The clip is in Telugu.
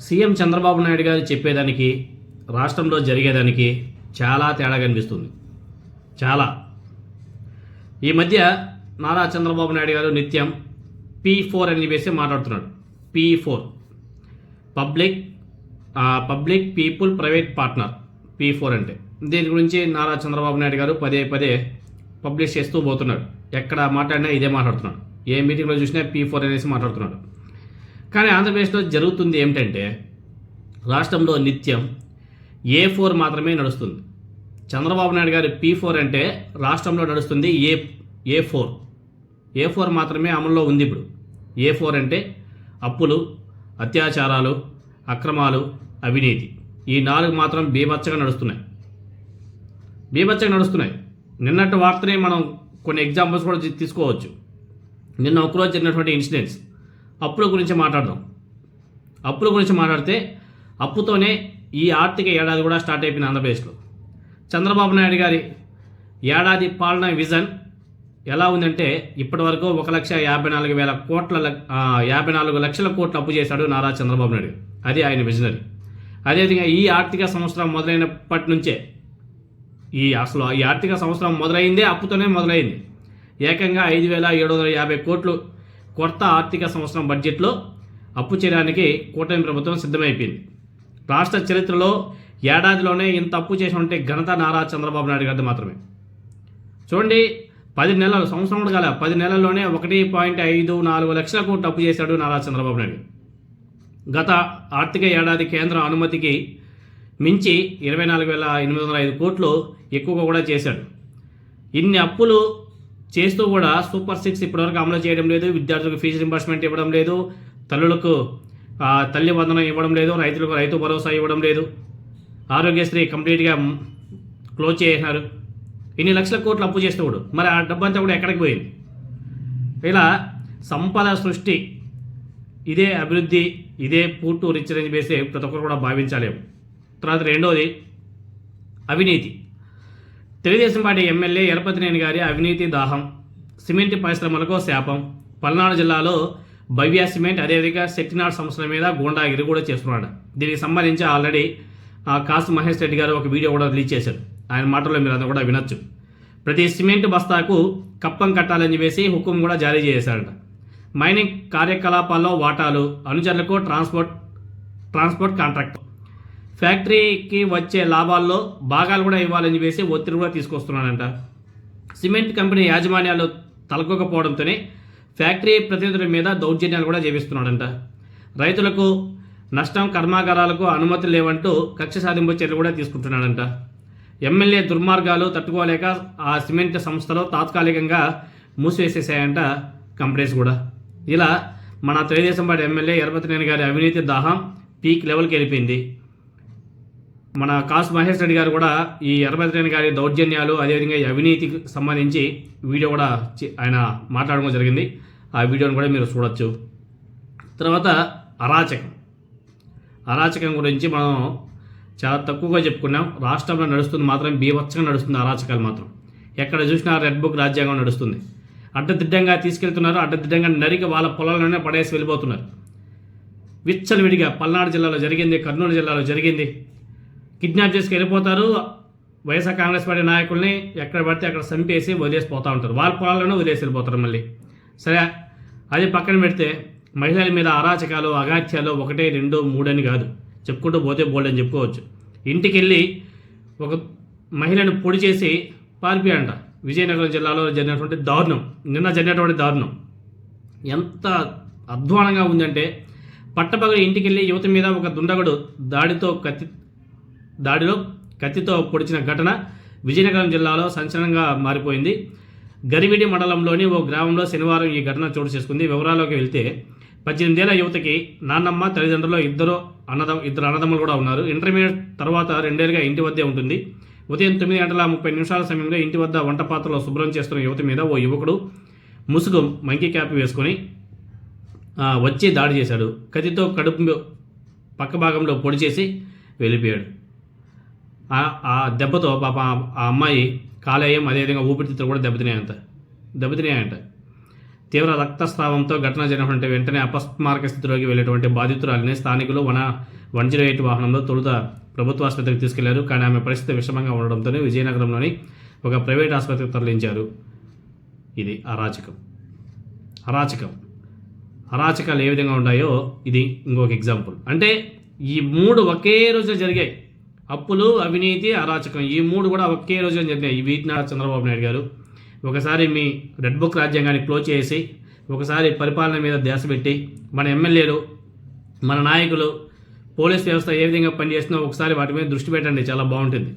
సీఎం చంద్రబాబు నాయుడు గారు చెప్పేదానికి రాష్ట్రంలో జరిగేదానికి చాలా తేడా కనిపిస్తుంది. చాలా. ఈ మధ్య నారా చంద్రబాబు నాయుడు గారు నిత్యం P4 అని చెప్పేసి మాట్లాడుతున్నాడు. P4 public people private partner. P4 అంటే దీని గురించి నారా చంద్రబాబు నాయుడు గారు పదే పదే పబ్లిష్ చేస్తూ పోతున్నాడు. ఎక్కడ మాట్లాడినా ఇదే మాట్లాడుతున్నాడు. ఏ మీటింగ్లో చూసినా P4 అనేసి మాట్లాడుతున్నాడు. కానీ ఆంధ్రప్రదేశ్లో జరుగుతుంది ఏమిటంటే రాష్ట్రంలో నిత్యం A4 మాత్రమే నడుస్తుంది. చంద్రబాబు నాయుడు గారు P4 అంటే రాష్ట్రంలో నడుస్తుంది A4 మాత్రమే అమల్లో ఉంది. ఇప్పుడు A4 అంటే అప్పులు, అత్యాచారాలు, అక్రమాలు, అవినీతి. ఈ 4 మాత్రం బీభత్సంగా నడుస్తున్నాయి. నిన్నటి వార్తనే మనం కొన్ని ఎగ్జాంపుల్స్ కూడా తీసుకోవచ్చు. నిన్న ఒకరోజు జరిగినటువంటి ఇన్సిడెంట్స్. అప్పుల గురించి మాట్లాడదాం. అప్పుల గురించి మాట్లాడితే అప్పుతోనే ఈ ఆర్థిక ఏడాది కూడా స్టార్ట్ అయిపోయింది ఆంధ్రప్రదేశ్లో. చంద్రబాబు నాయుడు గారి ఏడాది పాలన విజన్ ఎలా ఉందంటే ఇప్పటి వరకు 1,54,000 లక్షల కోట్లు అప్పు చేశాడు నారా చంద్రబాబు నాయుడు. అది ఆయన విజనరీ. అదేవిధంగా ఈ ఆర్థిక సంవత్సరం మొదలైనప్పటి నుంచే ఈ ఆర్థిక సంవత్సరం మొదలైందే అప్పుతోనే మొదలైంది. ఏకంగా 5,750 కోట్లు కొత్త ఆర్థిక సంవత్సరం బడ్జెట్లో అప్పు చేయడానికి కూటమి ప్రభుత్వం సిద్ధమైపోయింది. రాష్ట్ర చరిత్రలో ఏడాదిలోనే ఇంత అప్పు చేసి ఉంటే ఘనత నారా చంద్రబాబు నాయుడు గారిది మాత్రమే. చూడండి, 10 నెలలు, సంవత్సరం కూడా కాలే, 10 నెలల్లోనే 1.54 లక్షల కోట్లు అప్పు చేశాడు నారా చంద్రబాబు నాయుడు. గత ఆర్థిక ఏడాది కేంద్ర అనుమతికి మించి 24,805 కోట్లు ఎక్కువగా కూడా చేశాడు. ఇన్ని అప్పులు చేస్తూ కూడా సూపర్ 6 ఇప్పటివరకు అమలు చేయడం లేదు. విద్యార్థులకు ఫీజు రింబర్స్మెంట్ ఇవ్వడం లేదు. తల్లులకు తల్లి వందనం ఇవ్వడం లేదు. రైతులకు రైతు భరోసా ఇవ్వడం లేదు. ఆరోగ్యశ్రీ కంప్లీట్గా క్లోజ్ చేసినారు. ఇన్ని లక్షల కోట్లు అప్పు చేస్తూ మరి ఆ డబ్బంతా కూడా ఎక్కడికి పోయింది? ఇలా సంపద సృష్టి, ఇదే అభివృద్ధి, ఇదే పూర్టు రిచ్ అని చెప్పేసి ప్రతి ఒక్కరు కూడా భావించాలేము. తర్వాత రెండోది అవినీతి. తెలుగుదేశం పార్టీ ఎమ్మెల్యే ఎరపతినేని గారి అవినీతి దాహం, సిమెంట్ పరిశ్రమలకు శాపం. పల్నాడు జిల్లాలో భవ్య సిమెంట్, అదేవిధంగా సెట్టినాడ్ సంస్థల మీద గూండాగిరి కూడా చేస్తున్నాడు. దీనికి సంబంధించి ఆల్రెడీ కాసు మహేష్ రెడ్డి గారు ఒక వీడియో కూడా రిలీజ్ చేశారు. ఆయన మాటల్లో మీరు అంతా కూడా వినొచ్చు. ప్రతి సిమెంట్ బస్తాకు కప్పం కట్టాలని చెప్పేసి హుకుం కూడా జారీ చేశారట. మైనింగ్ కార్యకలాపాల్లో వాటాలు, అనుచరులకు ట్రాన్స్పోర్ట్ కాంట్రాక్ట్, ఫ్యాక్టరీకి వచ్చే లాభాల్లో భాగాలు కూడా ఇవ్వాలని చెప్పేసి ఒత్తిడి కూడా తీసుకొస్తున్నాడంట. సిమెంట్ కంపెనీ యాజమాన్యాలు తలకొకపోవడంతోనే ఫ్యాక్టరీ ప్రతినిధుల మీద దౌర్జన్యాలు కూడా చేపిస్తున్నాడంట. రైతులకు నష్టం, కర్మాగారాలకు అనుమతులు లేవంటూ కక్ష సాధింపు చర్యలు కూడా తీసుకుంటున్నాడంట. ఎమ్మెల్యే దుర్మార్గాలు తట్టుకోలేక ఆ సిమెంట్ సంస్థలో తాత్కాలికంగా మూసివేసేసాయంట కంపెనీస్ కూడా. ఇలా మన తెలుగుదేశం పార్టీ ఎమ్మెల్యే ఎరపతినేని గారి అవినీతి దాహం పీక్ లెవెల్కి వెళ్ళిపోయింది. మన కాసు మహేష్ రెడ్డి గారు కూడా ఈ ఎరపతినేని గారి దౌర్జన్యాలు, అదేవిధంగా ఈ అవినీతికి సంబంధించి వీడియో కూడా ఆయన మాట్లాడడం జరిగింది. ఆ వీడియోని కూడా మీరు చూడొచ్చు. తర్వాత అరాచకం గురించి మనం చాలా తక్కువగా చెప్పుకున్నాం. రాష్ట్రంలో నడుస్తుంది మాత్రం బీభత్సంగా నడుస్తుంది. అరాచకాలు మాత్రం ఎక్కడ చూసినా రెడ్ బుక్ రాజ్యాంగం నడుస్తుంది. అడ్డదిడ్డంగా తీసుకెళ్తున్నారు. అడ్డదిడ్డంగా నరికి వాళ్ళ పొలాల్లోనే పడేసి వెళ్ళిపోతున్నారు. విచ్చలవిడిగా పల్నాడు జిల్లాలో జరిగింది, కర్నూలు జిల్లాలో జరిగింది. కిడ్నాప్ చేసి వెళ్ళిపోతారు. వైఎస్ఆర్ కాంగ్రెస్ పార్టీ నాయకుల్ని ఎక్కడ పడితే అక్కడ చంపేసి వదిలేసిపోతూ ఉంటారు. వాళ్ళ పొలాల్లోనే వదిలేసి వెళ్ళిపోతారు మళ్ళీ. సరే, అది పక్కన పెడితే మహిళల మీద అరాచకాలు, అగాత్యాలు 1, 2, 3 అని కాదు, చెప్పుకుంటూ పోతే బోల్డ్ అని చెప్పుకోవచ్చు. ఇంటికి వెళ్ళి ఒక మహిళను పొడి చేసి పారిపోయాడంట. విజయనగరం జిల్లాలో జరిగినటువంటి దారుణం, నిన్న జరిగినటువంటి దారుణం ఎంత అధ్వానంగా ఉందంటే, పట్టపగలు ఇంటికి వెళ్ళి యువత మీద ఒక దుండగుడు దాడిలో కత్తితో పొడిచిన ఘటన విజయనగరం జిల్లాలో సంచలనంగా మారిపోయింది. గరివిడి మండలంలోని ఓ గ్రామంలో శనివారం ఈ ఘటన చోటు చేసుకుంది. వివరాల్లోకి వెళ్తే 18 ఏళ్ల యువతకి నాన్నమ్మ, తల్లిదండ్రులు, ఇద్దరు అన్నదమ్ములు కూడా ఉన్నారు. ఇంటర్మీడియట్ తర్వాత 2 ఏళ్ళుగా ఇంటి వద్దే ఉంటుంది. ఉదయం 9:30 సమయంలో ఇంటి వద్ద వంట పాత్రలో శుభ్రం చేస్తున్న యువత మీద ఓ యువకుడు ముసుగు, మంకీ క్యాప్ వేసుకొని వచ్చి దాడి చేశాడు. కత్తితో కడుపు పక్క భాగంలో పొడి చేసి వెళ్ళిపోయాడు. ఆ దెబ్బతో పాప ఆ అమ్మాయి కాలేయం, అదేవిధంగా ఊపిరితిత్తులు కూడా దెబ్బతిన్నాయంట. తీవ్ర రక్తస్రావంతో ఘటన జరిగినటువంటి వెంటనే అపస్మారక స్థితిలోకి వెళ్ళేటువంటి బాధితురాలిని స్థానికులు 108 వాహనంలో తొలుత ప్రభుత్వ ఆసుపత్రికి తీసుకెళ్లారు. కానీ ఆమె పరిస్థితి విషమంగా ఉండడంతోనే విజయనగరంలోని ఒక ప్రైవేట్ ఆసుపత్రికి తరలించారు. ఇది అరాచకాలు ఏ విధంగా ఉన్నాయో ఇది ఇంకొక ఎగ్జాంపుల్. అంటే ఈ 3 ఒకే రోజు జరిగాయి. అప్పులు, అవినీతి, అరాచకం, ఈ 3 కూడా ఒకే రోజు జరిగాయి. వీటిని చంద్రబాబు నాయుడు గారు ఒకసారి మీ రెడ్ బుక్ రాజ్యాంగాన్ని క్లోజ్ చేసి, ఒకసారి పరిపాలన మీద ధ్యాస పెట్టి, మన ఎమ్మెల్యేలు, మన నాయకులు, పోలీస్ వ్యవస్థ ఏ విధంగా పనిచేస్తుందో ఒకసారి వాటి మీద దృష్టి పెట్టండి, చాలా బాగుంటుంది.